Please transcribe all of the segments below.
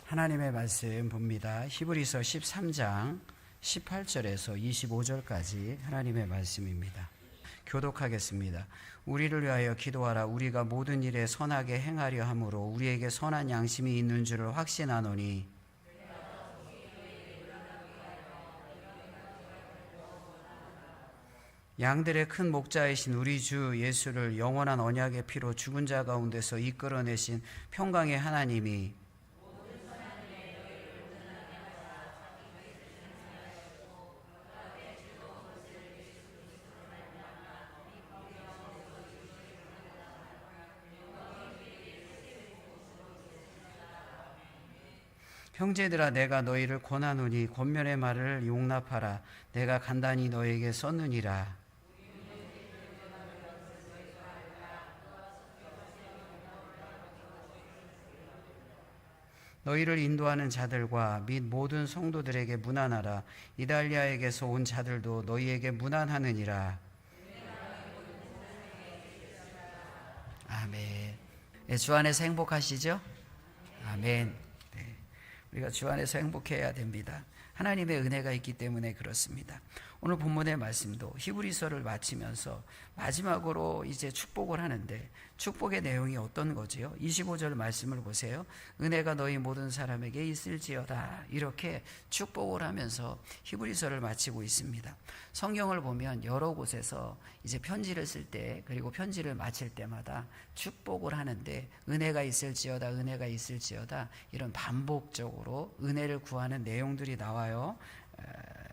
하나님의 말씀 봅니다. 히브리서 13장 18절에서 25절까지 하나님의 말씀입니다. 교독하겠습니다. 우리를 위하여 기도하라. 우리가 모든 일에 선하게 행하려 함으로 우리에게 선한 양심이 있는 줄을 확신하노니 양들의 큰 목자이신 우리 주 예수를 영원한 언약의 피로 죽은 자 가운데서 이끌어내신 평강의 하나님이 형제들아 내가 너희를 권하노니 권면의 말을 용납하라. 내가 간단히 너에게 썼느니라. 너희를 인도하는 자들과 및 모든 성도들에게 문안하라. 이달리아에게서 온 자들도 너희에게 문안하느니라. 아멘. 네, 주 안에서 행복하시죠? 아멘. 네, 우리가 주 안에서 행복해야 됩니다. 하나님의 은혜가 있기 때문에 그렇습니다. 오늘 본문의 말씀도 히브리서를 마치면서 마지막으로 이제 축복을 하는데 축복의 내용이 어떤 거지요? 25절 말씀을 보세요. 은혜가 너희 모든 사람에게 있을지어다. 이렇게 축복을 하면서 히브리서를 마치고 있습니다. 성경을 보면 여러 곳에서 이제 편지를 쓸 때 그리고 편지를 마칠 때마다 축복을 하는데 은혜가 있을지어다, 은혜가 있을지어다 이런 반복적으로 은혜를 구하는 내용들이 나와요.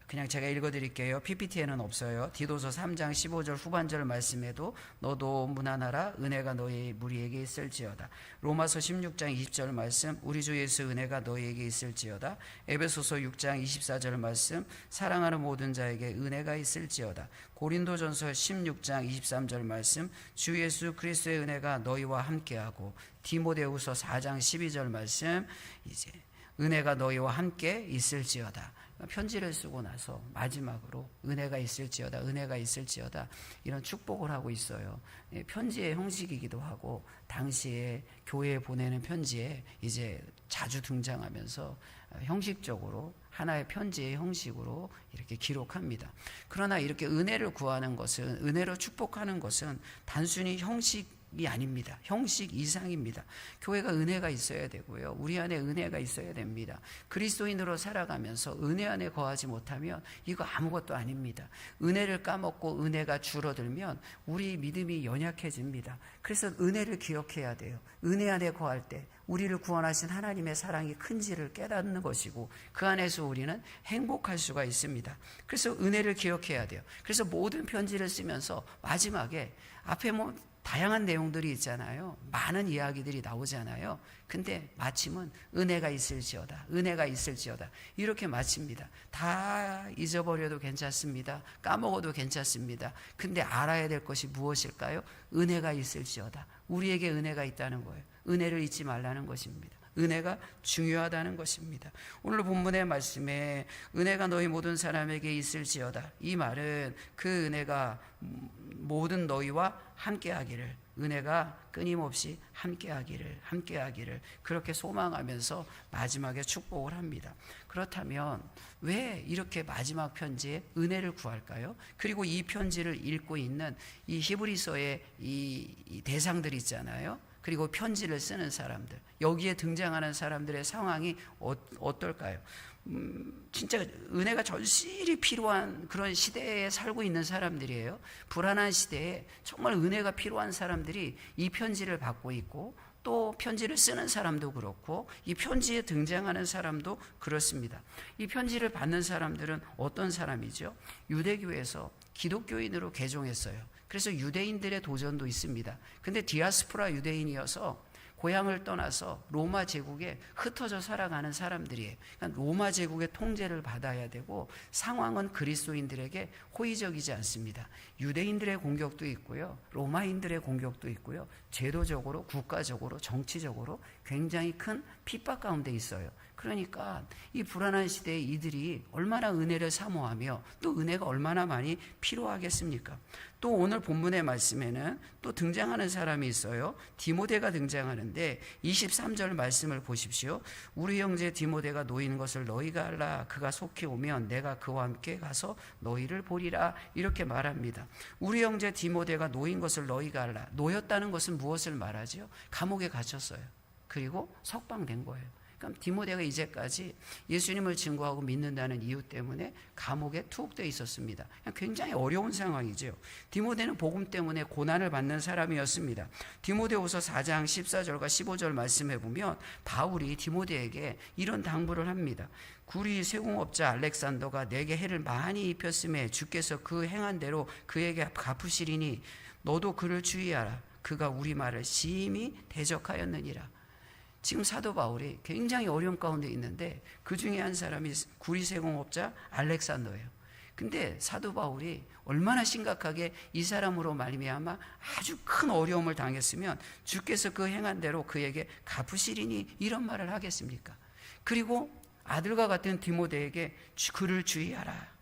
그냥 제가 읽어드릴게요. PPT에는 없어요. 디도서 3장 15절 후반절 말씀에도 너도 문안하라. 은혜가 너희 무리에게 있을지어다. 로마서 16장 20절 말씀 우리 주 예수 은혜가 너희에게 있을지어다. 에베소서 6장 24절 말씀 사랑하는 모든 자에게 은혜가 있을지어다. 고린도전서 16장 23절 말씀 주 예수 그리스도의 은혜가 너희와 함께하고 디모데후서 4장 12절 말씀 이제 은혜가 너희와 함께 있을지어다. 편지를 쓰고 나서 마지막으로 은혜가 있을지어다, 은혜가 있을지어다 이런 축복을 하고 있어요. 편지의 형식이기도 하고 당시에 교회에 보내는 편지에 이제 자주 등장하면서 형식적으로 하나의 편지의 형식으로 이렇게 기록합니다. 그러나 이렇게 은혜를 구하는 것은, 은혜로 축복하는 것은 단순히 형식이 아닙니다. 형식 이상입니다. 교회가 은혜가 있어야 되고요. 우리 안에 은혜가 있어야 됩니다. 그리스도인으로 살아가면서 은혜 안에 거하지 못하면 이거 아무것도 아닙니다. 은혜를 까먹고 은혜가 줄어들면 우리 믿음이 연약해집니다. 그래서 은혜를 기억해야 돼요. 은혜 안에 거할 때 우리를 구원하신 하나님의 사랑이 큰지를 깨닫는 것이고 그 안에서 우리는 행복할 수가 있습니다. 그래서 은혜를 기억해야 돼요. 그래서 모든 편지를 쓰면서 마지막에 앞에 다양한 내용들이 있잖아요. 많은 이야기들이 나오잖아요. 근데 마침은 은혜가 있을지어다, 은혜가 있을지어다 이렇게 마칩니다. 다 잊어버려도 괜찮습니다. 까먹어도 괜찮습니다. 근데 알아야 될 것이 무엇일까요? 은혜가 있을지어다. 우리에게 은혜가 있다는 거예요. 은혜를 잊지 말라는 것입니다. 은혜가 중요하다는 것입니다. 오늘 본문의 말씀에 은혜가 너희 모든 사람에게 있을지어다. 이 말은 그 은혜가 모든 너희와 함께하기를, 은혜가 끊임없이 함께하기를 그렇게 소망하면서 마지막에 축복을 합니다. 그렇다면 왜 이렇게 마지막 편지에 은혜를 구할까요? 그리고 이 편지를 읽고 있는 이 히브리서의 이 대상들 있잖아요. 그리고 편지를 쓰는 사람들, 여기에 등장하는 사람들의 상황이 어떨까요? 진짜 은혜가 절실히 필요한 그런 시대에 살고 있는 사람들이에요. 불안한 시대에 정말 은혜가 필요한 사람들이 이 편지를 받고 있고 또 편지를 쓰는 사람도 그렇고 이 편지에 등장하는 사람도 그렇습니다. 이 편지를 받는 사람들은 어떤 사람이죠? 유대교에서 기독교인으로 개종했어요. 그래서 유대인들의 도전도 있습니다. 근데 디아스포라 유대인이어서 고향을 떠나서 로마 제국에 흩어져 살아가는 사람들이에요. 그러니까 로마 제국의 통제를 받아야 되고 상황은 그리스도인들에게 호의적이지 않습니다. 유대인들의 공격도 있고요. 로마인들의 공격도 있고요. 제도적으로, 국가적으로, 정치적으로 굉장히 큰 핍박 가운데 있어요. 그러니까 이 불안한 시대에 이들이 얼마나 은혜를 사모하며 또 은혜가 얼마나 많이 필요하겠습니까? 또 오늘 본문의 말씀에는 또 등장하는 사람이 있어요. 디모데가 등장하는데 23절 말씀을 보십시오. 우리 형제 디모데가 놓이는 것을 너희가 알라. 그가 속히 오면 내가 그와 함께 가서 너희를 보리라. 이렇게 말합니다. 우리 형제 디모데가 놓인 것을 너희가 알라. 놓였다는 것은 무엇을 말하죠? 감옥에 갇혔어요. 그리고 석방된 거예요. 그럼 디모데가 이제까지 예수님을 증거하고 믿는다는 이유 때문에 감옥에 투옥되어 있었습니다. 굉장히 어려운 상황이죠. 디모데는 복음 때문에 고난을 받는 사람이었습니다. 디모데후서 4장 14절과 15절 말씀해 보면 바울이 디모데에게 이런 당부를 합니다. 구리 세공업자 알렉산더가 내게 해를 많이 입혔음에 주께서 그 행한 대로 그에게 갚으시리니 너도 그를 주의하라. 그가 우리 말을 심히 대적하였느니라. 지금 사도 바울이 굉장히 어려운 가운데 있는데 그 중에 한 사람이 구리세공업자 알렉산더예요. 근데 사도 바울이 얼마나 심각하게 이 사람으로 말미암아 아주 큰 어려움을 당했으면 주께서 그 행한 대로 그에게 갚으시리니 이런 말을 하겠습니까? 그리고 아들과 같은 디모데에게 그를 주의하라.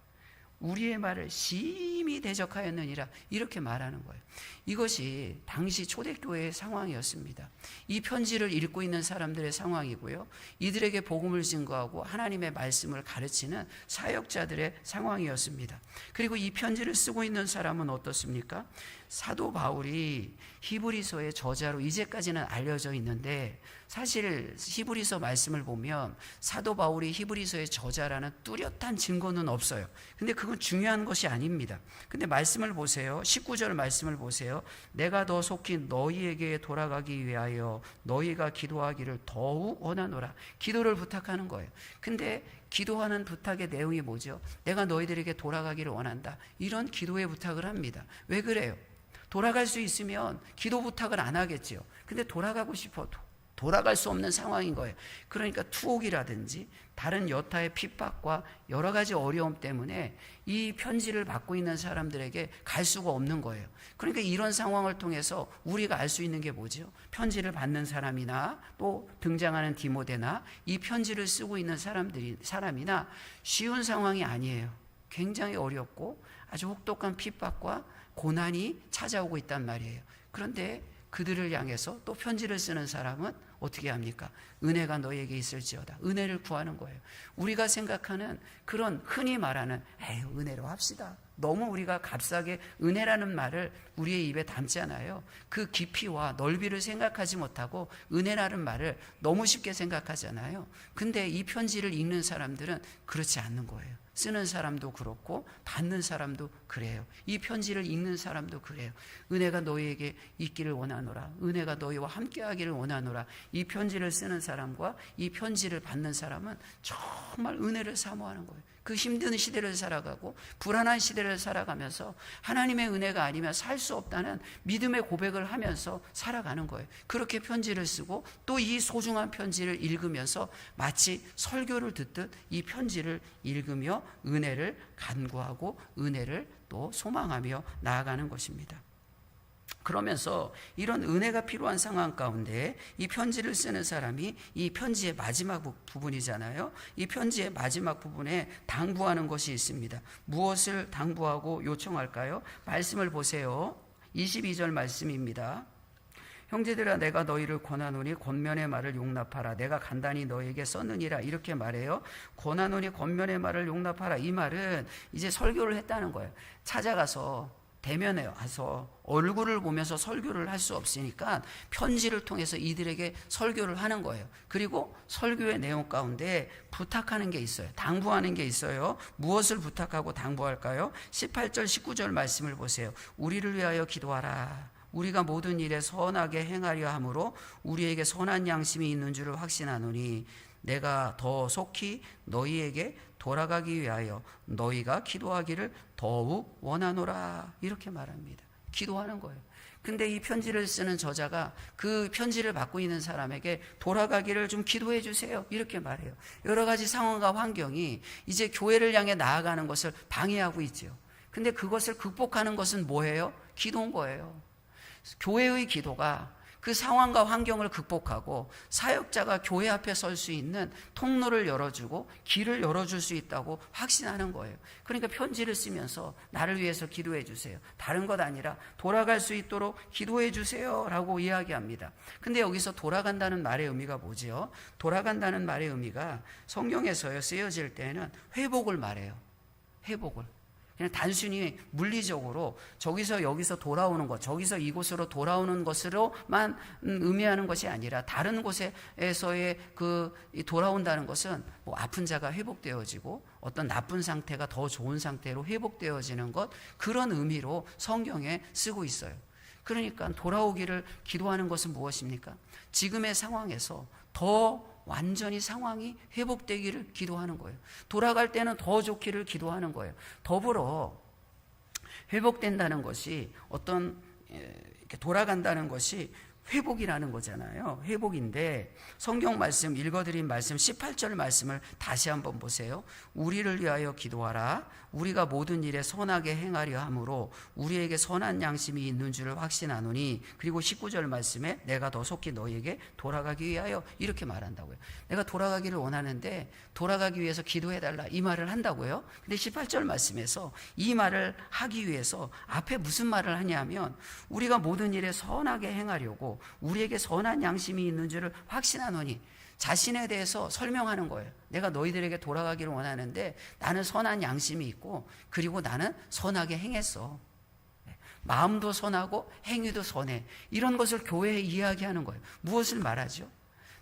우리의 말을 심히 대적하였느니라 이렇게 말하는 거예요. 이것이 당시 초대교회의 상황이었습니다. 이 편지를 읽고 있는 사람들의 상황이고요. 이들에게 복음을 증거하고 하나님의 말씀을 가르치는 사역자들의 상황이었습니다. 그리고 이 편지를 쓰고 있는 사람은 어떻습니까? 사도 바울이 히브리서의 저자로 이제까지는 알려져 있는데 사실 히브리서 말씀을 보면 사도 바울이 히브리서의 저자라는 뚜렷한 증거는 없어요. 근데 그건 중요한 것이 아닙니다. 근데 말씀을 보세요. 19절 말씀을 보세요. 내가 더 속히 너희에게 돌아가기 위하여 너희가 기도하기를 더욱 원하노라. 기도를 부탁하는 거예요. 근데 기도하는 부탁의 내용이 뭐죠? 내가 너희들에게 돌아가기를 원한다. 이런 기도의 부탁을 합니다. 왜 그래요? 돌아갈 수 있으면 기도 부탁을 안 하겠죠. 근데 돌아가고 싶어도 돌아갈 수 없는 상황인 거예요. 그러니까 투옥이라든지 다른 여타의 핍박과 여러 가지 어려움 때문에 이 편지를 받고 있는 사람들에게 갈 수가 없는 거예요. 그러니까 이런 상황을 통해서 우리가 알 수 있는 게 뭐죠? 편지를 받는 사람이나 또 등장하는 디모데나 이 편지를 쓰고 있는 사람이나 쉬운 상황이 아니에요. 굉장히 어렵고 아주 혹독한 핍박과 고난이 찾아오고 있단 말이에요. 그런데 그들을 향해서 또 편지를 쓰는 사람은 어떻게 합니까? 은혜가 너에게 있을지어다. 은혜를 구하는 거예요. 우리가 생각하는 그런 흔히 말하는 은혜로 합시다. 너무 우리가 값싸게 은혜라는 말을 우리의 입에 담잖아요. 그 깊이와 넓이를 생각하지 못하고 은혜라는 말을 너무 쉽게 생각하잖아요. 근데 이 편지를 읽는 사람들은 그렇지 않는 거예요. 쓰는 사람도 그렇고 받는 사람도 그래요. 이 편지를 읽는 사람도 그래요. 은혜가 너희에게 있기를 원하노라. 은혜가 너희와 함께하기를 원하노라. 이 편지를 쓰는 사람과 이 편지를 받는 사람은 정말 은혜를 사모하는 거예요. 그 힘든 시대를 살아가고 불안한 시대를 살아가면서 하나님의 은혜가 아니면 살 수 없다는 믿음의 고백을 하면서 살아가는 거예요. 그렇게 편지를 쓰고 또 이 소중한 편지를 읽으면서 마치 설교를 듣듯 이 편지를 읽으며 은혜를 간구하고 은혜를 또 소망하며 나아가는 것입니다. 그러면서 이런 은혜가 필요한 상황 가운데 이 편지를 쓰는 사람이 이 편지의 마지막 부분이잖아요. 이 편지의 마지막 부분에 당부하는 것이 있습니다. 무엇을 당부하고 요청할까요? 말씀을 보세요. 22절 말씀입니다. 형제들아 내가 너희를 권하노니 권면의 말을 용납하라. 내가 간단히 너희에게 썼느니라. 이렇게 말해요. 권하노니 권면의 말을 용납하라. 이 말은 이제 설교를 했다는 거예요. 찾아가서 대면에 와서 얼굴을 보면서 설교를 할 수 없으니까 편지를 통해서 이들에게 설교를 하는 거예요. 그리고 설교의 내용 가운데 부탁하는 게 있어요. 당부하는 게 있어요. 무엇을 부탁하고 당부할까요? 18절 19절 말씀을 보세요. 우리를 위하여 기도하라. 우리가 모든 일에 선하게 행하려 함으로 우리에게 선한 양심이 있는 줄을 확신하노니 내가 더 속히 너희에게 돌아가기 위하여 너희가 기도하기를 더욱 원하노라. 이렇게 말합니다. 기도하는 거예요. 근데 이 편지를 쓰는 저자가 그 편지를 받고 있는 사람에게 돌아가기를 좀 기도해 주세요. 이렇게 말해요. 여러 가지 상황과 환경이 이제 교회를 향해 나아가는 것을 방해하고 있죠. 근데 그것을 극복하는 것은 뭐예요? 기도인 거예요. 교회의 기도가 그 상황과 환경을 극복하고 사역자가 교회 앞에 설 수 있는 통로를 열어주고 길을 열어줄 수 있다고 확신하는 거예요. 그러니까 편지를 쓰면서 나를 위해서 기도해 주세요. 다른 것 아니라 돌아갈 수 있도록 기도해 주세요 라고 이야기합니다. 근데 여기서 돌아간다는 말의 의미가 뭐지요? 돌아간다는 말의 의미가 성경에서요 쓰여질 때는 회복을 말해요. 회복을. 그냥 단순히 물리적으로 저기서 여기서 돌아오는 것, 저기서 이곳으로 돌아오는 것으로만 의미하는 것이 아니라 다른 곳에서의 돌아온다는 것은 뭐 아픈 자가 회복되어지고 어떤 나쁜 상태가 더 좋은 상태로 회복되어지는 것, 그런 의미로 성경에 쓰고 있어요. 그러니까 돌아오기를 기도하는 것은 무엇입니까? 지금의 상황에서 더 완전히 상황이 회복되기를 기도하는 거예요. 돌아갈 때는 더 좋기를 기도하는 거예요. 더불어 회복된다는 것이 이렇게 돌아간다는 것이 회복이라는 거잖아요. 회복인데 성경 말씀 읽어드린 말씀 18절 말씀을 다시 한번 보세요. 우리를 위하여 기도하라. 우리가 모든 일에 선하게 행하려 함으로 우리에게 선한 양심이 있는 줄을 확신하노니. 그리고 19절 말씀에 내가 더 속히 너희에게 돌아가기 위하여 이렇게 말한다고요. 내가 돌아가기를 원하는데 돌아가기 위해서 기도해달라 이 말을 한다고요. 근데 18절 말씀에서 이 말을 하기 위해서 앞에 무슨 말을 하냐면 우리가 모든 일에 선하게 행하려고 우리에게 선한 양심이 있는 줄을 확신하노니, 자신에 대해서 설명하는 거예요. 내가 너희들에게 돌아가기를 원하는데 나는 선한 양심이 있고 그리고 나는 선하게 행했어. 마음도 선하고 행위도 선해. 이런 것을 교회에 이야기하는 거예요. 무엇을 말하죠?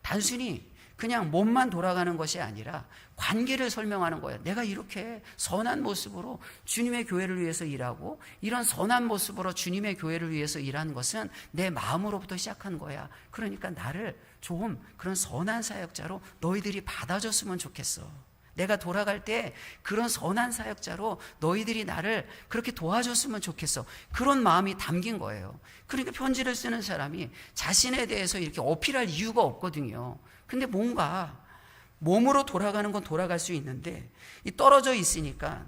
단순히 그냥 몸만 돌아가는 것이 아니라 관계를 설명하는 거예요. 내가 이렇게 선한 모습으로 주님의 교회를 위해서 일하고 이런 선한 모습으로 주님의 교회를 위해서 일하는 것은 내 마음으로부터 시작한 거야. 그러니까 나를 좀 그런 선한 사역자로 너희들이 받아줬으면 좋겠어. 내가 돌아갈 때 그런 선한 사역자로 너희들이 나를 그렇게 도와줬으면 좋겠어. 그런 마음이 담긴 거예요. 그러니까 편지를 쓰는 사람이 자신에 대해서 이렇게 어필할 이유가 없거든요. 근데 뭔가 몸으로 돌아가는 건 돌아갈 수 있는데 이 떨어져 있으니까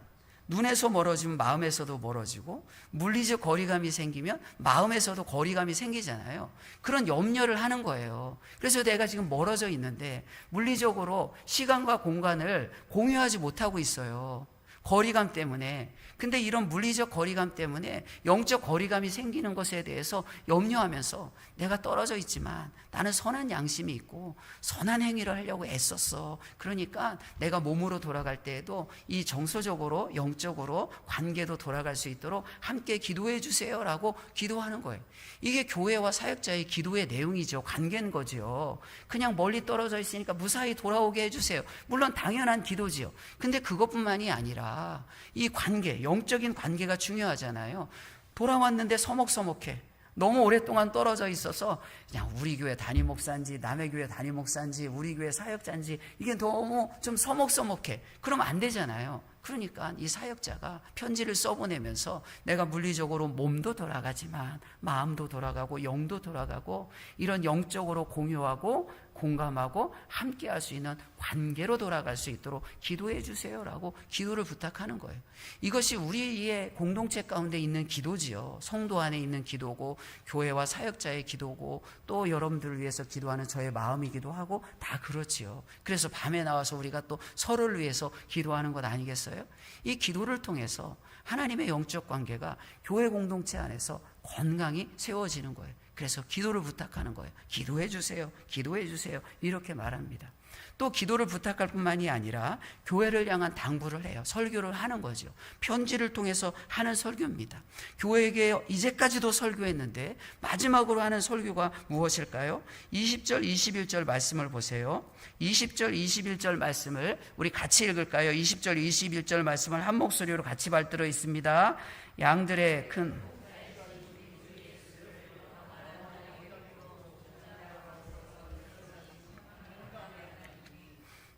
눈에서 멀어지면 마음에서도 멀어지고 물리적 거리감이 생기면 마음에서도 거리감이 생기잖아요. 그런 염려를 하는 거예요. 그래서 내가 지금 멀어져 있는데 물리적으로 시간과 공간을 공유하지 못하고 있어요. 거리감 때문에. 근데 이런 물리적 거리감 때문에 영적 거리감이 생기는 것에 대해서 염려하면서 내가 떨어져 있지만 나는 선한 양심이 있고 선한 행위를 하려고 애썼어. 그러니까 내가 몸으로 돌아갈 때에도 이 정서적으로 영적으로 관계도 돌아갈 수 있도록 함께 기도해 주세요라고 기도하는 거예요. 이게 교회와 사역자의 기도의 내용이죠. 관계인 거죠. 그냥 멀리 떨어져 있으니까 무사히 돌아오게 해주세요. 물론 당연한 기도지요. 근데 그것뿐만이 아니라 이 관계, 영적인 관계가 중요하잖아요. 돌아왔는데 서먹서먹해. 너무 오랫동안 떨어져 있어서 그냥 우리 교회 담임 목사인지 남의 교회 담임 목사인지 우리 교회 사역자인지 이게 너무 좀 서먹서먹해. 그러면 안 되잖아요. 그러니까 이 사역자가 편지를 써보내면서 내가 물리적으로 몸도 돌아가지만 마음도 돌아가고 영도 돌아가고 이런 영적으로 공유하고 공감하고 함께 할 수 있는 관계로 돌아갈 수 있도록 기도해 주세요라고 기도를 부탁하는 거예요. 이것이 우리의 공동체 가운데 있는 기도지요. 성도 안에 있는 기도고 교회와 사역자의 기도고 또 여러분들을 위해서 기도하는 저의 마음이기도 하고 다 그렇지요. 그래서 밤에 나와서 우리가 또 서로를 위해서 기도하는 것 아니겠어요? 이 기도를 통해서 하나님의 영적 관계가 교회 공동체 안에서 건강히 세워지는 거예요. 그래서 기도를 부탁하는 거예요. 기도해 주세요. 기도해 주세요. 이렇게 말합니다. 또 기도를 부탁할 뿐만이 아니라 교회를 향한 당부를 해요. 설교를 하는 거죠. 편지를 통해서 하는 설교입니다. 교회에게 이제까지도 설교했는데 마지막으로 하는 설교가 무엇일까요? 20절, 21절 말씀을 보세요. 20절, 21절 말씀을 우리 같이 읽을까요? 20절, 21절 말씀을 한 목소리로 같이 발들어 있습니다. 양들의 큰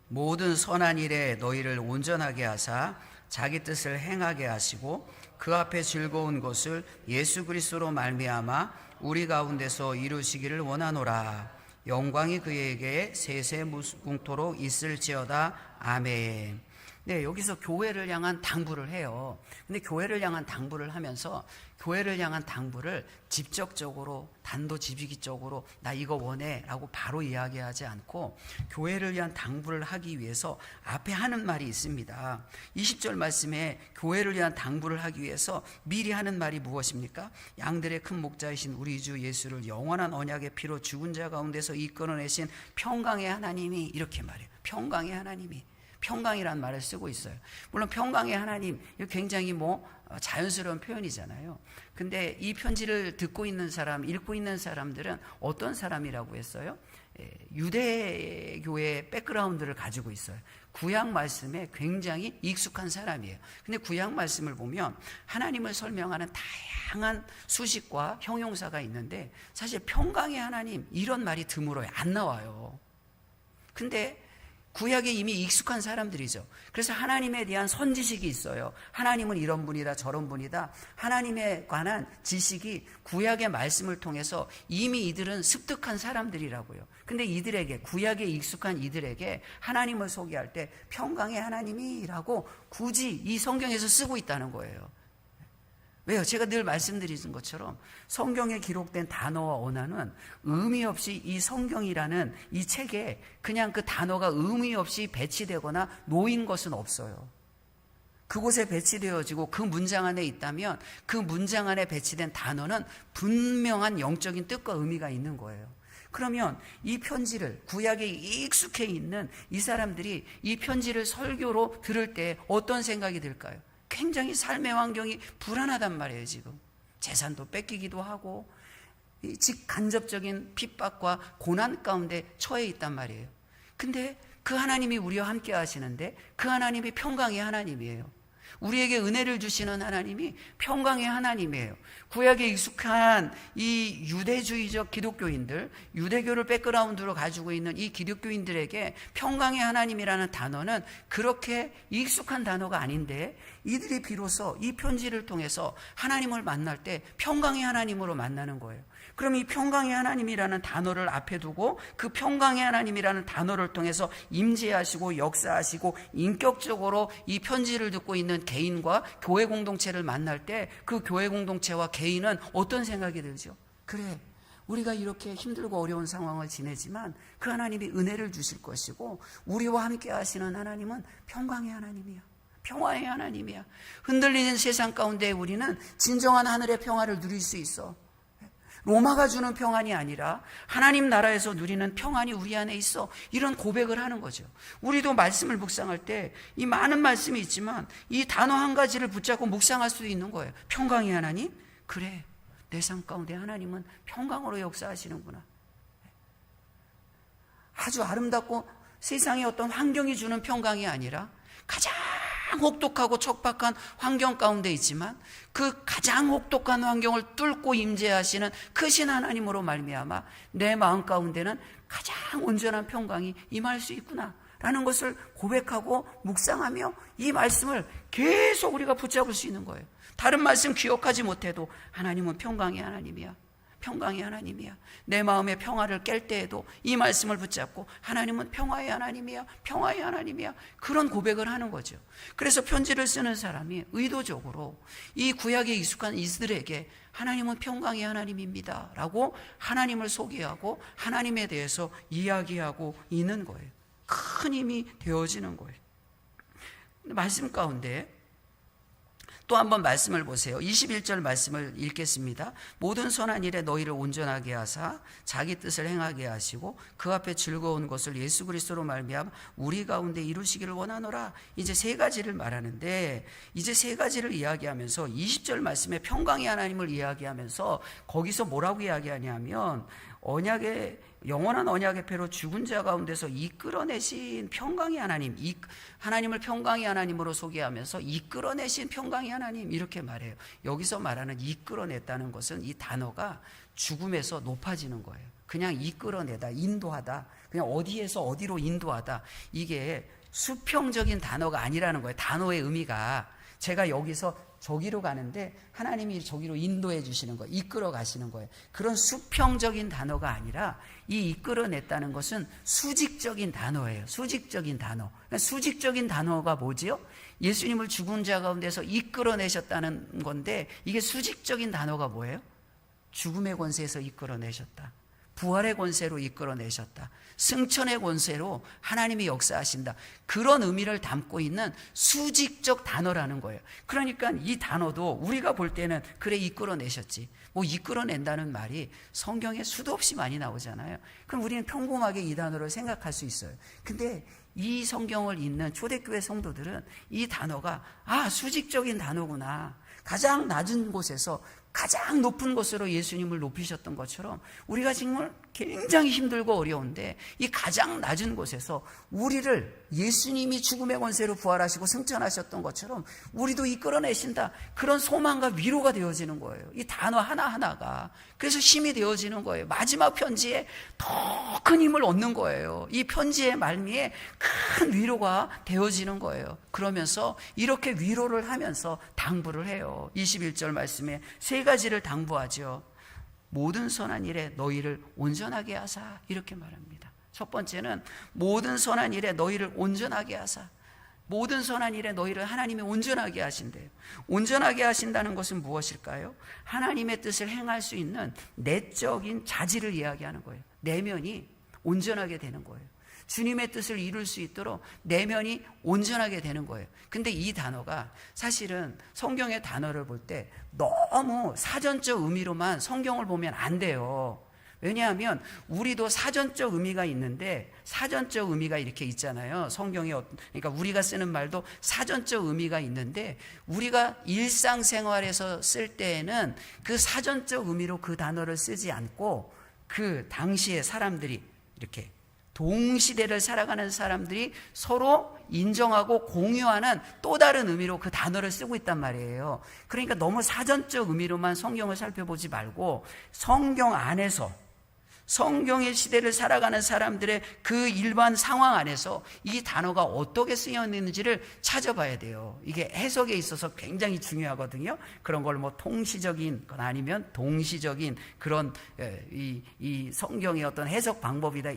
모든 선한 일에 너희를 온전하게 하사 자기 뜻을 행하게 하시고 그 앞에 즐거운 것을 예수 그리스도로 말미암아 우리 가운데서 이루시기를 원하노라. 영광이 그에게 세세 무궁토록 있을지어다. 아멘. 네, 여기서 교회를 향한 당부를 해요. 근데 교회를 향한 당부를 하면서 교회를 향한 당부를 직접적으로 단도직입적으로 나 이거 원해 라고 바로 이야기하지 않고 교회를 위한 당부를 하기 위해서 앞에 하는 말이 있습니다. 20절 말씀에 교회를 위한 당부를 하기 위해서 미리 하는 말이 무엇입니까? 양들의 큰 목자이신 우리 주 예수를 영원한 언약의 피로 죽은 자 가운데서 이끌어내신 평강의 하나님이, 이렇게 말해요. 평강의 하나님이. 평강이라는 말을 쓰고 있어요. 물론 평강의 하나님, 이거 굉장히 자연스러운 표현이잖아요. 근데 이 편지를 듣고 있는 사람, 읽고 있는 사람들은 어떤 사람이라고 했어요? 유대교의 백그라운드를 가지고 있어요. 구약 말씀에 굉장히 익숙한 사람이에요. 근데 구약 말씀을 보면 하나님을 설명하는 다양한 수식과 형용사가 있는데 사실 평강의 하나님 이런 말이 드물어요. 안 나와요. 근데 구약에 이미 익숙한 사람들이죠. 그래서 하나님에 대한 선지식이 있어요. 하나님은 이런 분이다 저런 분이다. 하나님에 관한 지식이 구약의 말씀을 통해서 이미 이들은 습득한 사람들이라고요. 근데 이들에게, 구약에 익숙한 이들에게 하나님을 소개할 때 평강의 하나님이라고 굳이 이 성경에서 쓰고 있다는 거예요. 왜요? 제가 늘 말씀드리는 것처럼 성경에 기록된 단어와 언어는 의미 없이 이 성경이라는 이 책에 그냥 그 단어가 의미 없이 배치되거나 놓인 것은 없어요. 그곳에 배치되어지고 그 문장 안에 있다면 그 문장 안에 배치된 단어는 분명한 영적인 뜻과 의미가 있는 거예요. 그러면 이 편지를, 구약에 익숙해 있는 이 사람들이 이 편지를 설교로 들을 때 어떤 생각이 들까요? 굉장히 삶의 환경이 불안하단 말이에요. 지금 재산도 뺏기기도 하고 직간접적인 핍박과 고난 가운데 처해 있단 말이에요. 근데 그 하나님이 우리와 함께 하시는데 그 하나님이 평강의 하나님이에요. 우리에게 은혜를 주시는 하나님이 평강의 하나님이에요. 구약에 익숙한 이 유대주의적 기독교인들, 유대교를 백그라운드로 가지고 있는 이 기독교인들에게 평강의 하나님이라는 단어는 그렇게 익숙한 단어가 아닌데 이들이 비로소 이 편지를 통해서 하나님을 만날 때 평강의 하나님으로 만나는 거예요. 그럼 이 평강의 하나님이라는 단어를 앞에 두고 그 평강의 하나님이라는 단어를 통해서 임재하시고 역사하시고 인격적으로 이 편지를 듣고 있는 개인과 교회 공동체를 만날 때 그 교회 공동체와 개인은 어떤 생각이 들죠? 그래, 우리가 이렇게 힘들고 어려운 상황을 지내지만 그 하나님이 은혜를 주실 것이고 우리와 함께 하시는 하나님은 평강의 하나님이야. 평화의 하나님이야. 흔들리는 세상 가운데 우리는 진정한 하늘의 평화를 누릴 수 있어. 로마가 주는 평안이 아니라 하나님 나라에서 누리는 평안이 우리 안에 있어. 이런 고백을 하는 거죠. 우리도 말씀을 묵상할 때 이 많은 말씀이 있지만 이 단어 한 가지를 붙잡고 묵상할 수도 있는 거예요. 평강의 하나님? 그래, 내 삶 가운데 하나님은 평강으로 역사하시는구나. 아주 아름답고 세상의 어떤 환경이 주는 평강이 아니라 가장 혹독하고 척박한 환경 가운데 있지만 그 가장 혹독한 환경을 뚫고 임재하시는 크신 하나님으로 말미암아 내 마음 가운데는 가장 온전한 평강이 임할 수 있구나 라는 것을 고백하고 묵상하며 이 말씀을 계속 우리가 붙잡을 수 있는 거예요. 다른 말씀 기억하지 못해도 하나님은 평강의 하나님이야. 평강의 하나님이야. 내 마음의 평화를 깰 때에도 이 말씀을 붙잡고 하나님은 평화의 하나님이야. 평화의 하나님이야. 그런 고백을 하는 거죠. 그래서 편지를 쓰는 사람이 의도적으로 이 구약에 익숙한 이들에게 하나님은 평강의 하나님입니다 라고 하나님을 소개하고 하나님에 대해서 이야기하고 있는 거예요. 큰 힘이 되어지는 거예요. 말씀 가운데 또 한번 말씀을 보세요. 21절 말씀을 읽겠습니다. 모든 선한 일에 너희를 온전하게 하사 자기 뜻을 행하게 하시고 그 앞에 즐거운 것을 예수 그리스도로 말미암아 우리 가운데 이루시기를 원하노라. 이제 세 가지를 말하는데 이제 세 가지를 이야기하면서 20절 말씀에 평강의 하나님을 이야기하면서 거기서 뭐라고 이야기하냐면 언약의 영원한 언약의 패로 죽은 자 가운데서 이끌어내신 평강의 하나님, 하나님을 평강의 하나님으로 소개하면서 이끌어내신 평강의 하나님 이렇게 말해요. 여기서 말하는 이끌어냈다는 것은 이 단어가 죽음에서 높아지는 거예요. 그냥 이끌어내다, 인도하다, 그냥 어디에서 어디로 인도하다, 이게 수평적인 단어가 아니라는 거예요. 단어의 의미가 제가 여기서 저기로 가는데 하나님이 저기로 인도해 주시는 거예요. 이끌어 가시는 거예요. 그런 수평적인 단어가 아니라 이 이끌어냈다는 것은 수직적인 단어예요. 수직적인 단어. 그러니까 수직적인 단어가 뭐지요? 예수님을 죽은 자 가운데서 이끌어내셨다는 건데, 이게 수직적인 단어가 뭐예요? 죽음의 권세에서 이끌어내셨다. 부활의 권세로 이끌어내셨다. 승천의 권세로 하나님이 역사하신다. 그런 의미를 담고 있는 수직적 단어라는 거예요. 그러니까 이 단어도 우리가 볼 때는 그래 이끌어내셨지. 뭐 이끌어낸다는 말이 성경에 수도 없이 많이 나오잖아요. 그럼 우리는 평범하게 이 단어를 생각할 수 있어요. 근데 이 성경을 읽는 초대교회 성도들은 이 단어가 수직적인 단어구나. 가장 낮은 곳에서 가장 높은 곳으로 예수님을 높이셨던 것처럼 우리가 정말 굉장히 힘들고 어려운데 이 가장 낮은 곳에서 우리를 예수님이 죽음의 권세로 부활하시고 승천하셨던 것처럼 우리도 이끌어내신다. 그런 소망과 위로가 되어지는 거예요. 이 단어 하나하나가. 그래서 힘이 되어지는 거예요. 마지막 편지에 더 큰 힘을 얻는 거예요. 이 편지의 말미에 큰 위로가 되어지는 거예요. 그러면서 이렇게 위로를 하면서 당부를 해요. 21절 말씀에 세 가지를 당부하죠. 모든 선한 일에 너희를 온전하게 하사, 이렇게 말합니다. 첫 번째는 모든 선한 일에 너희를 온전하게 하사. 모든 선한 일에 너희를 하나님이 온전하게 하신대요. 온전하게 하신다는 것은 무엇일까요? 하나님의 뜻을 행할 수 있는 내적인 자질을 이야기하는 거예요. 내면이 온전하게 되는 거예요. 주님의 뜻을 이룰 수 있도록 내면이 온전하게 되는 거예요. 근데 이 단어가 사실은 성경의 단어를 볼 때 너무 사전적 의미로만 성경을 보면 안 돼요. 왜냐하면 우리도 사전적 의미가 있는데, 사전적 의미가 이렇게 있잖아요. 성경에. 그러니까 우리가 쓰는 말도 사전적 의미가 있는데, 우리가 일상생활에서 쓸 때에는 그 사전적 의미로 그 단어를 쓰지 않고 그 당시의 사람들이 이렇게 동시대를 살아가는 사람들이 서로 인정하고 공유하는 또 다른 의미로 그 단어를 쓰고 있단 말이에요. 그러니까 너무 사전적 의미로만 성경을 살펴보지 말고 성경 안에서, 성경의 시대를 살아가는 사람들의 그 일반 상황 안에서 이 단어가 어떻게 쓰여있는지를 찾아봐야 돼요. 이게 해석에 있어서 굉장히 중요하거든요. 그런 걸 뭐 통시적인 건 아니면 동시적인 그런 이 성경의 어떤 해석 방법이다,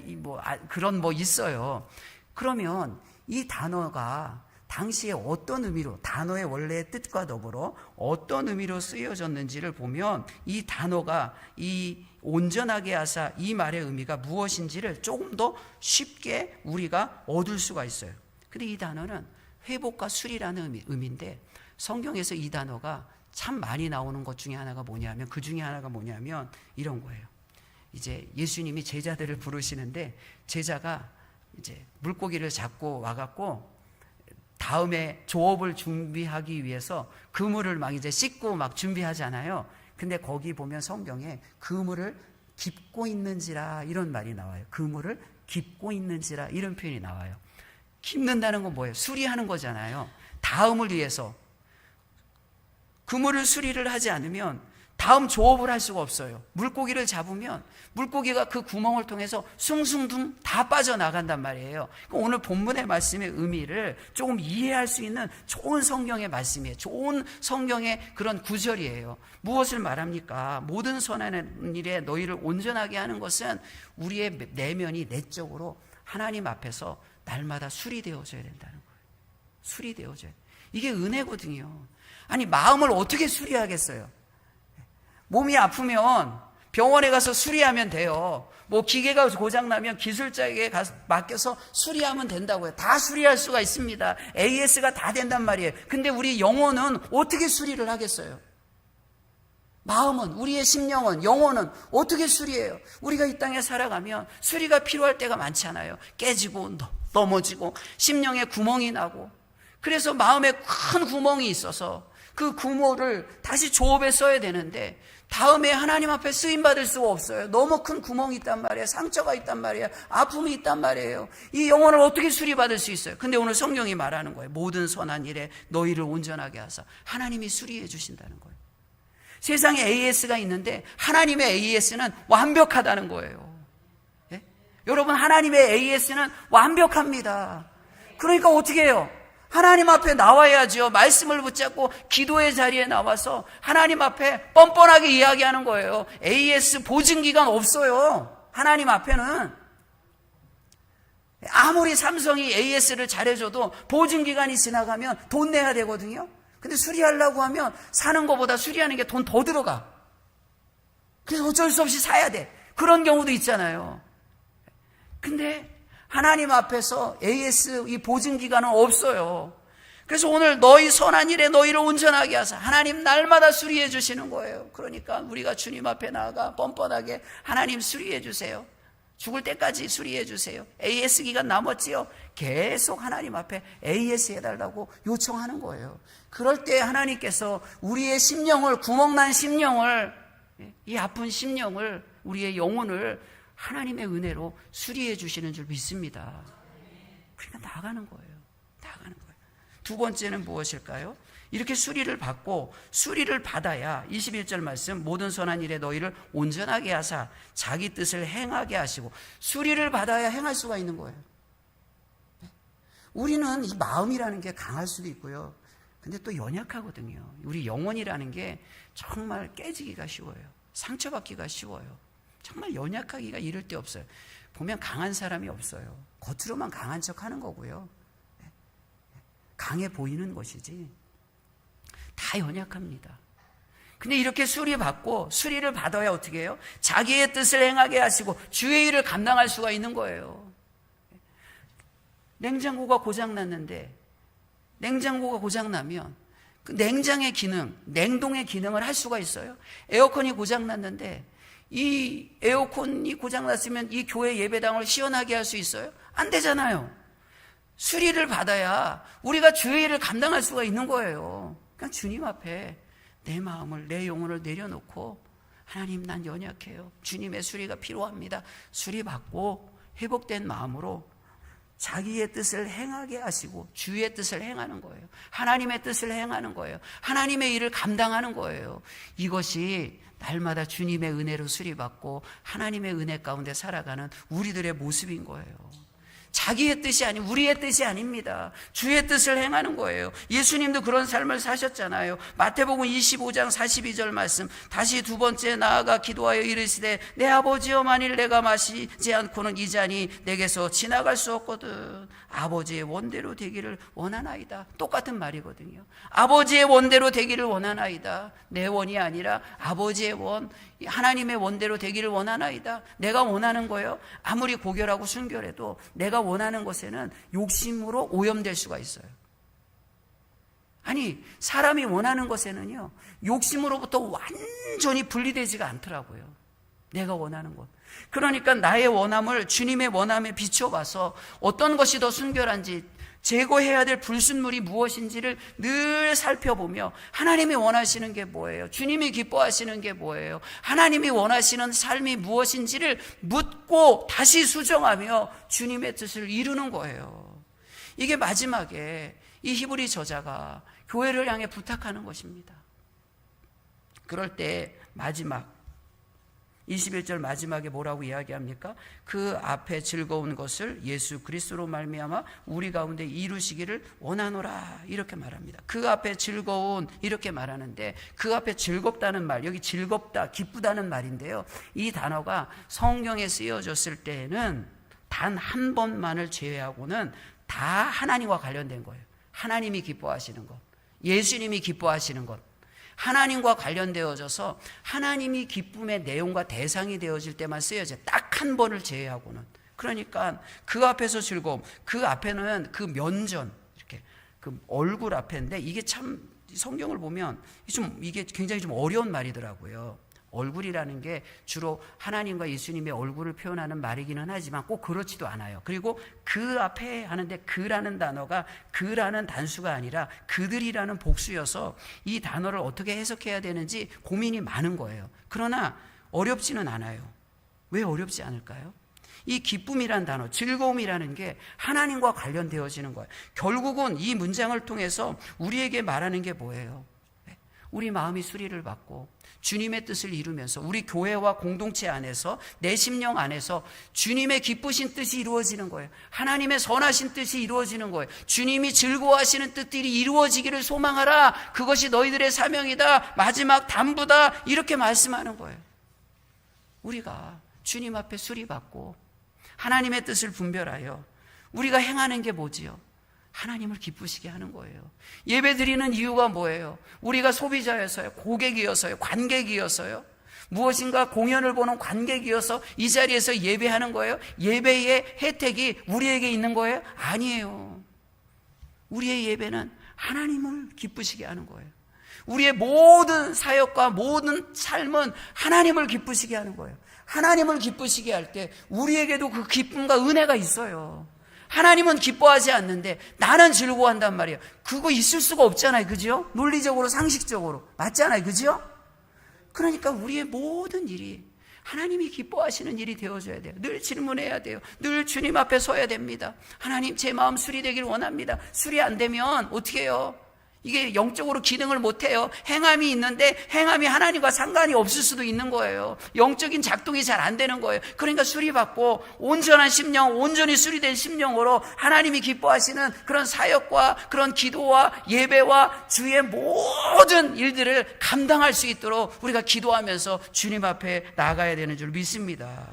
그런 있어요. 그러면 이 단어가 당시에 어떤 의미로, 단어의 원래의 뜻과 더불어 어떤 의미로 쓰여졌는지를 보면 이 단어가 이 온전하게 하사, 이 말의 의미가 무엇인지를 조금 더 쉽게 우리가 얻을 수가 있어요. 근데 이 단어는 회복과 수리라는 의미인데, 성경에서 이 단어가 참 많이 나오는 것 중에 하나가 뭐냐면, 그 중에 하나가 뭐냐면 이런 거예요. 이제 예수님이 제자들을 부르시는데, 제자가 이제 물고기를 잡고 와갖고 다음에 조업을 준비하기 위해서 그물을 막 이제 씻고 막 준비하잖아요. 근데 거기 보면 성경에 그물을 깁고 있는지라, 이런 말이 나와요. 그물을 깁고 있는지라, 이런 표현이 나와요. 깁는다는 건 뭐예요? 수리하는 거잖아요. 다음을 위해서. 그물을 수리를 하지 않으면 다음 조업을 할 수가 없어요. 물고기를 잡으면 물고기가 그 구멍을 통해서 숭숭둥 다 빠져나간단 말이에요. 오늘 본문의 말씀의 의미를 조금 이해할 수 있는 좋은 성경의 말씀이에요. 좋은 성경의 그런 구절이에요. 무엇을 말합니까? 모든 선한 일에 너희를 온전하게 하는 것은 우리의 내면이 내적으로 하나님 앞에서 날마다 수리되어져야 된다는 거예요. 수리되어져야 돼요. 이게 은혜거든요. 아니, 마음을 어떻게 수리하겠어요? 몸이 아프면 병원에 가서 수리하면 돼요. 뭐 기계가 고장나면 기술자에게 맡겨서 수리하면 된다고요. 다 수리할 수가 있습니다. AS가 다 된단 말이에요. 근데 우리 영혼은 어떻게 수리를 하겠어요? 마음은, 우리의 심령은, 영혼은 어떻게 수리해요? 우리가 이 땅에 살아가면 수리가 필요할 때가 많잖아요. 깨지고 넘어지고 심령에 구멍이 나고, 그래서 마음에 큰 구멍이 있어서 그 구멍을 다시 조업에 써야 되는데 다음에 하나님 앞에 쓰임받을 수가 없어요. 너무 큰 구멍이 있단 말이에요. 상처가 있단 말이에요. 아픔이 있단 말이에요. 이 영혼을 어떻게 수리받을 수 있어요? 근데 오늘 성경이 말하는 거예요. 모든 선한 일에 너희를 온전하게 하사. 하나님이 수리해 주신다는 거예요. 세상에 AS가 있는데 하나님의 AS는 완벽하다는 거예요. 예? 여러분, 하나님의 AS는 완벽합니다. 그러니까 어떻게 해요? 하나님 앞에 나와야죠. 말씀을 붙잡고 기도의 자리에 나와서 하나님 앞에 뻔뻔하게 이야기하는 거예요. AS 보증기간 없어요. 하나님 앞에는. 아무리 삼성이 AS를 잘해줘도 보증기간이 지나가면 돈 내야 되거든요. 근데 수리하려고 하면 사는 것보다 수리하는 게 돈 더 들어가. 그래서 어쩔 수 없이 사야 돼. 그런 경우도 있잖아요. 근데 하나님 앞에서 AS 이 보증기간은 없어요. 그래서 오늘 너희 선한 일에 너희를 온전하게 하사 하나님 날마다 수리해 주시는 거예요. 그러니까 우리가 주님 앞에 나아가 뻔뻔하게 하나님 수리해 주세요. 죽을 때까지 수리해 주세요. AS 기간 남았지요. 계속 하나님 앞에 AS 해달라고 요청하는 거예요. 그럴 때 하나님께서 우리의 심령을, 구멍난 심령을, 이 아픈 심령을, 우리의 영혼을 하나님의 은혜로 수리해 주시는 줄 믿습니다. 그러니까 나가는 거예요. 나가는 거예요. 두 번째는 무엇일까요? 이렇게 수리를 받고 수리를 받아야 21절 말씀 모든 선한 일에 너희를 온전하게 하사 자기 뜻을 행하게 하시고 수리를 받아야 행할 수가 있는 거예요. 우리는 이 마음이라는 게 강할 수도 있고요. 근데 또 연약하거든요. 우리 영혼이라는 게 정말 깨지기가 쉬워요. 상처받기가 쉬워요. 정말 연약하기가 이를 데 없어요. 보면 강한 사람이 없어요. 겉으로만 강한 척 하는 거고요. 강해 보이는 것이지 다 연약합니다. 근데 이렇게 수리받고 수리를 받아야 어떻게 해요? 자기의 뜻을 행하게 하시고 주의 일을 감당할 수가 있는 거예요. 냉장고가 고장났는데 냉장고가 고장나면 그 냉장의 기능, 냉동의 기능을 할 수가 있어요? 에어컨이 고장났는데 이 에어컨이 고장났으면 이 교회 예배당을 시원하게 할 수 있어요? 안 되잖아요. 수리를 받아야 우리가 주의 일을 감당할 수가 있는 거예요. 그러니까 주님 앞에 내 마음을, 내 영혼을 내려놓고 하나님 난 연약해요. 주님의 수리가 필요합니다. 수리받고 회복된 마음으로 자기의 뜻을 행하게 하시고 주의 뜻을 행하는 거예요. 하나님의 뜻을 행하는 거예요. 하나님의 일을 감당하는 거예요. 이것이 날마다 주님의 은혜로 수리받고 하나님의 은혜 가운데 살아가는 우리들의 모습인 거예요. 자기의 뜻이 아닌 우리의 뜻이 아닙니다. 주의 뜻을 행하는 거예요. 예수님도 그런 삶을 사셨잖아요. 마태복음 25장 42절 말씀 다시 두 번째 나아가 기도하여 이르시되 내 아버지여 만일 내가 마시지 않고는 이 잔이 내게서 지나갈 수 없거든 아버지의 원대로 되기를 원하나이다. 똑같은 말이거든요. 아버지의 원대로 되기를 원하나이다. 내 원이 아니라 아버지의 원, 하나님의 원대로 되기를 원하나이다. 내가 원하는 거예요. 아무리 고결하고 순결해도 내가 원하는 것에는 욕심으로 오염될 수가 있어요. 아니 사람이 원하는 것에는요 욕심으로부터 완전히 분리되지가 않더라고요. 내가 원하는 것. 그러니까 나의 원함을 주님의 원함에 비춰봐서 어떤 것이 더 순결한지 제거해야 될 불순물이 무엇인지를 늘 살펴보며 하나님이 원하시는 게 뭐예요? 주님이 기뻐하시는 게 뭐예요? 하나님이 원하시는 삶이 무엇인지를 묻고 다시 수정하며 주님의 뜻을 이루는 거예요. 이게 마지막에 이 히브리 저자가 교회를 향해 부탁하는 것입니다. 그럴 때 마지막 21절 마지막에 뭐라고 이야기합니까? 그 앞에 즐거운 것을 예수 그리스도로 말미암아 우리 가운데 이루시기를 원하노라 이렇게 말합니다. 그 앞에 즐거운 이렇게 말하는데 그 앞에 즐겁다는 말, 여기 즐겁다, 기쁘다는 말인데요. 이 단어가 성경에 쓰여졌을 때에는 단 한 번만을 제외하고는 다 하나님과 관련된 거예요. 하나님이 기뻐하시는 것, 예수님이 기뻐하시는 것, 하나님과 관련되어져서 하나님이 기쁨의 내용과 대상이 되어질 때만 쓰여져요. 딱 한 번을 제외하고는. 그러니까 그 앞에서 즐거움, 그 앞에는 그 면전, 이렇게 그 얼굴 앞인데 이게 참 성경을 보면 이게 굉장히 좀 어려운 말이더라고요. 얼굴이라는 게 주로 하나님과 예수님의 얼굴을 표현하는 말이기는 하지만 꼭 그렇지도 않아요. 그리고 그 앞에 하는데 그라는 단어가 그라는 단수가 아니라 그들이라는 복수여서 이 단어를 어떻게 해석해야 되는지 고민이 많은 거예요. 그러나 어렵지는 않아요. 왜 어렵지 않을까요? 이 기쁨이란 단어, 즐거움이라는 게 하나님과 관련되어지는 거예요. 결국은 이 문장을 통해서 우리에게 말하는 게 뭐예요? 우리 마음이 수리를 받고 주님의 뜻을 이루면서 우리 교회와 공동체 안에서 내 심령 안에서 주님의 기쁘신 뜻이 이루어지는 거예요. 하나님의 선하신 뜻이 이루어지는 거예요. 주님이 즐거워하시는 뜻들이 이루어지기를 소망하라. 그것이 너희들의 사명이다. 마지막 담부다. 이렇게 말씀하는 거예요. 우리가 주님 앞에 수리받고 하나님의 뜻을 분별하여 우리가 행하는 게 뭐지요? 하나님을 기쁘시게 하는 거예요. 예배 드리는 이유가 뭐예요? 우리가 소비자여서요? 고객이어서요? 관객이어서요? 무엇인가 공연을 보는 관객이어서 이 자리에서 예배하는 거예요? 예배의 혜택이 우리에게 있는 거예요? 아니에요. 우리의 예배는 하나님을 기쁘시게 하는 거예요. 우리의 모든 사역과 모든 삶은 하나님을 기쁘시게 하는 거예요. 하나님을 기쁘시게 할 때 우리에게도 그 기쁨과 은혜가 있어요. 하나님은 기뻐하지 않는데 나는 즐거워한단 말이에요. 그거 있을 수가 없잖아요. 그죠? 논리적으로 상식적으로 맞잖아요. 그죠? 그러니까 우리의 모든 일이 하나님이 기뻐하시는 일이 되어줘야 돼요. 늘 질문해야 돼요. 늘 주님 앞에 서야 됩니다. 하나님, 제 마음 수리되길 원합니다. 수리 안 되면 어떻게 해요? 이게 영적으로 기능을 못해요. 행함이 있는데 행함이 하나님과 상관이 없을 수도 있는 거예요. 영적인 작동이 잘 안 되는 거예요. 그러니까 수리받고 온전한 심령, 온전히 수리된 심령으로 하나님이 기뻐하시는 그런 사역과 그런 기도와 예배와 주의 모든 일들을 감당할 수 있도록 우리가 기도하면서 주님 앞에 나아가야 되는 줄 믿습니다.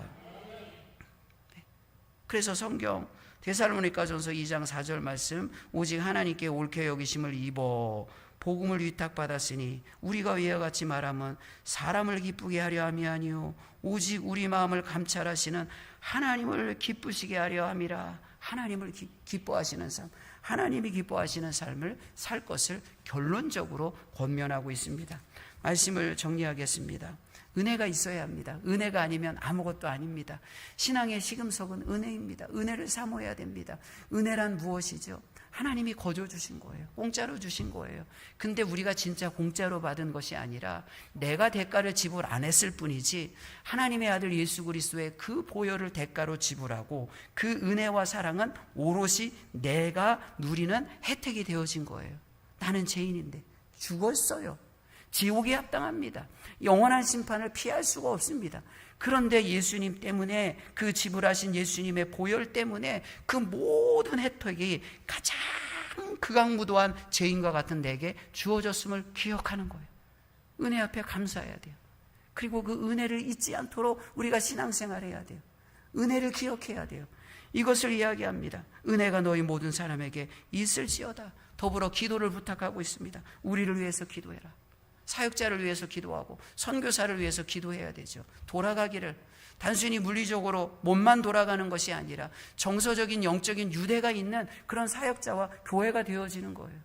그래서 성경 데살로니가전서 2장 4절 말씀, 오직 하나님께 옳게 여기심을 입어 복음을 위탁받았으니 우리가 이와 같이 말하면 사람을 기쁘게 하려 함이 아니요 오직 우리 마음을 감찰하시는 하나님을 기쁘시게 하려 함이라. 하나님을 기뻐하시는 삶, 하나님이 기뻐하시는 삶을 살 것을 결론적으로 권면하고 있습니다. 말씀을 정리하겠습니다. 은혜가 있어야 합니다. 은혜가 아니면 아무것도 아닙니다. 신앙의 시금석은 은혜입니다. 은혜를 사모해야 됩니다. 은혜란 무엇이죠? 하나님이 거저 주신 거예요. 공짜로 주신 거예요. 근데 우리가 진짜 공짜로 받은 것이 아니라 내가 대가를 지불 안 했을 뿐이지 하나님의 아들 예수 그리스도의 그 보혈을 대가로 지불하고 그 은혜와 사랑은 오롯이 내가 누리는 혜택이 되어진 거예요. 나는 죄인인데 죽었어요. 지옥에 합당합니다. 영원한 심판을 피할 수가 없습니다. 그런데 예수님 때문에, 그 지불하신 예수님의 보혈 때문에 그 모든 혜택이 가장 극악무도한 죄인과 같은 내게 주어졌음을 기억하는 거예요. 은혜 앞에 감사해야 돼요. 그리고 그 은혜를 잊지 않도록 우리가 신앙생활해야 돼요. 은혜를 기억해야 돼요. 이것을 이야기합니다. 은혜가 너희 모든 사람에게 있을지어다. 더불어 기도를 부탁하고 있습니다. 우리를 위해서 기도해라. 사역자를 위해서 기도하고 선교사를 위해서 기도해야 되죠. 돌아가기를, 단순히 물리적으로 몸만 돌아가는 것이 아니라 정서적인 영적인 유대가 있는 그런 사역자와 교회가 되어지는 거예요.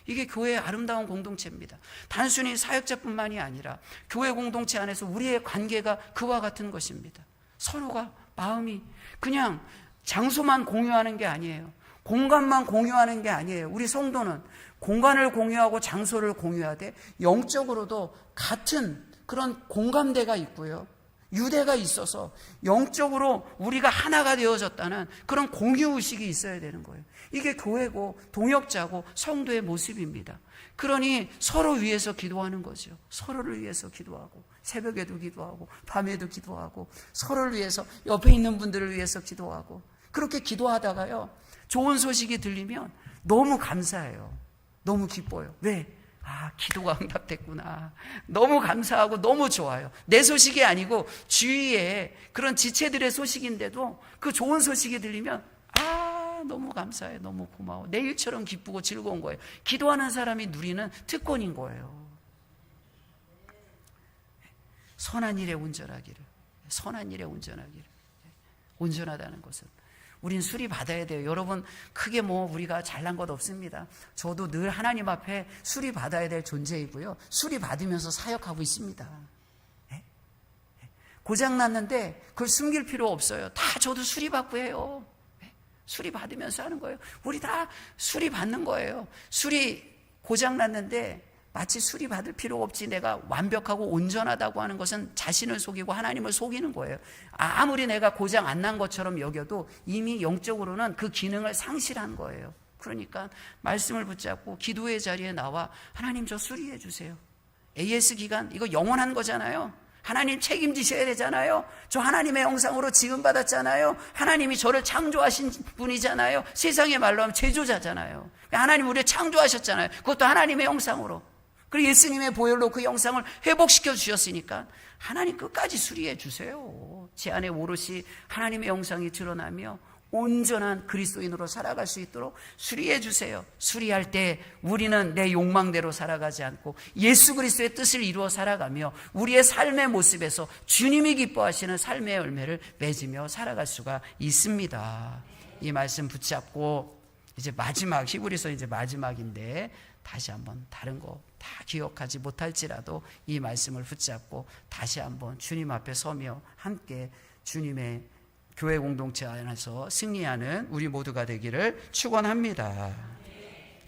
이게 교회의 아름다운 공동체입니다. 단순히 사역자뿐만이 아니라 교회 공동체 안에서 우리의 관계가 그와 같은 것입니다. 서로가 마음이 그냥 장소만 공유하는 게 아니에요. 공간만 공유하는 게 아니에요. 우리 성도는 공간을 공유하고 장소를 공유하되 영적으로도 같은 그런 공감대가 있고요. 유대가 있어서 영적으로 우리가 하나가 되어졌다는 그런 공유의식이 있어야 되는 거예요. 이게 교회고 동역자고 성도의 모습입니다. 그러니 서로 위해서 기도하는 거죠. 서로를 위해서 기도하고 새벽에도 기도하고 밤에도 기도하고 서로를 위해서 옆에 있는 분들을 위해서 기도하고 그렇게 기도하다가요. 좋은 소식이 들리면 너무 감사해요. 너무 기뻐요. 왜? 기도가 응답됐구나. 너무 감사하고 너무 좋아요. 내 소식이 아니고 주위에 그런 지체들의 소식인데도 그 좋은 소식이 들리면 너무 감사해. 너무 고마워. 내일처럼 기쁘고 즐거운 거예요. 기도하는 사람이 누리는 특권인 거예요. 선한 일에 온전하기를. 선한 일에 온전하기를. 온전하다는 것은 우린 수리 받아야 돼요. 여러분, 크게 우리가 잘난 것 없습니다. 저도 늘 하나님 앞에 수리 받아야 될 존재이고요. 수리 받으면서 사역하고 있습니다. 고장 났는데 그걸 숨길 필요 없어요. 다 저도 수리 받고 해요. 수리 받으면서 하는 거예요. 우리 다 수리 받는 거예요. 수리 고장 났는데 마치 수리 받을 필요가 없지 내가 완벽하고 온전하다고 하는 것은 자신을 속이고 하나님을 속이는 거예요. 아무리 내가 고장 안 난 것처럼 여겨도 이미 영적으로는 그 기능을 상실한 거예요. 그러니까 말씀을 붙잡고 기도의 자리에 나와 하나님 저 수리해 주세요. AS 기간 이거 영원한 거잖아요. 하나님 책임지셔야 되잖아요. 저 하나님의 형상으로 지음받았잖아요. 하나님이 저를 창조하신 분이잖아요. 세상의 말로 하면 제조자잖아요. 하나님 우리를 창조하셨잖아요. 그것도 하나님의 형상으로. 그리고 예수님의 보혈로 그 형상을 회복시켜 주셨으니까 하나님 끝까지 수리해 주세요. 제 안에 오롯이 하나님의 형상이 드러나며 온전한 그리스도인으로 살아갈 수 있도록 수리해 주세요. 수리할 때 우리는 내 욕망대로 살아가지 않고 예수 그리스도의 뜻을 이루어 살아가며 우리의 삶의 모습에서 주님이 기뻐하시는 삶의 열매를 맺으며 살아갈 수가 있습니다. 이 말씀 붙잡고 이제 마지막, 히브리서 이제 마지막인데 다시 한번 다른 거 다 기억하지 못할지라도 이 말씀을 붙잡고 다시 한번 주님 앞에 서며 함께 주님의 교회 공동체 안에서 승리하는 우리 모두가 되기를 축원합니다.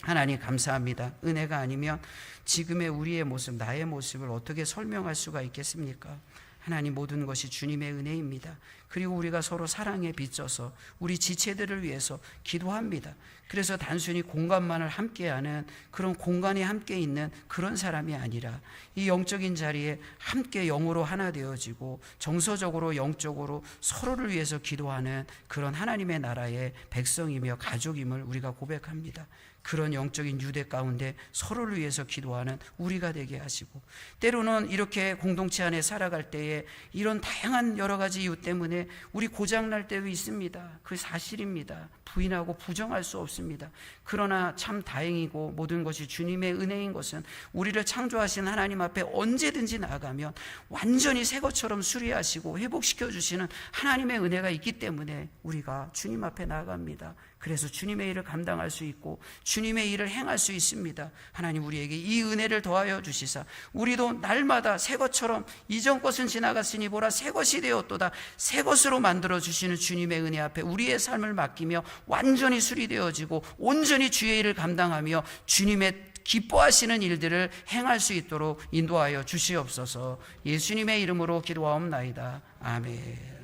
하나님 감사합니다. 은혜가 아니면 지금의 우리의 모습, 나의 모습을 어떻게 설명할 수가 있겠습니까? 하나님 모든 것이 주님의 은혜입니다. 그리고 우리가 서로 사랑에 빚져서 우리 지체들을 위해서 기도합니다. 그래서 단순히 공간만을 함께하는 그런 공간에 함께 있는 그런 사람이 아니라 이 영적인 자리에 함께 영으로 하나 되어지고 정서적으로 영적으로 서로를 위해서 기도하는 그런 하나님의 나라의 백성이며 가족임을 우리가 고백합니다. 그런 영적인 유대 가운데 서로를 위해서 기도하는 우리가 되게 하시고, 때로는 이렇게 공동체 안에 살아갈 때에 이런 다양한 여러 가지 이유 때문에 우리 고장날 때도 있습니다. 그 사실입니다. 부인하고 부정할 수 없습니다. 그러나 참 다행이고 모든 것이 주님의 은혜인 것은 우리를 창조하신 하나님 앞에 언제든지 나아가면 완전히 새 것처럼 수리하시고 회복시켜 주시는 하나님의 은혜가 있기 때문에 우리가 주님 앞에 나아갑니다. 그래서 주님의 일을 감당할 수 있고 주님의 일을 행할 수 있습니다. 하나님 우리에게 이 은혜를 더하여 주시사 우리도 날마다 새 것처럼 이전 것은 지나갔으니 보라 새 것이 되었도다, 새 것으로 만들어 주시는 주님의 은혜 앞에 우리의 삶을 맡기며 완전히 수리되어지고 온전히 주의 일을 감당하며 주님의 기뻐하시는 일들을 행할 수 있도록 인도하여 주시옵소서. 예수님의 이름으로 기도하옵나이다. 아멘.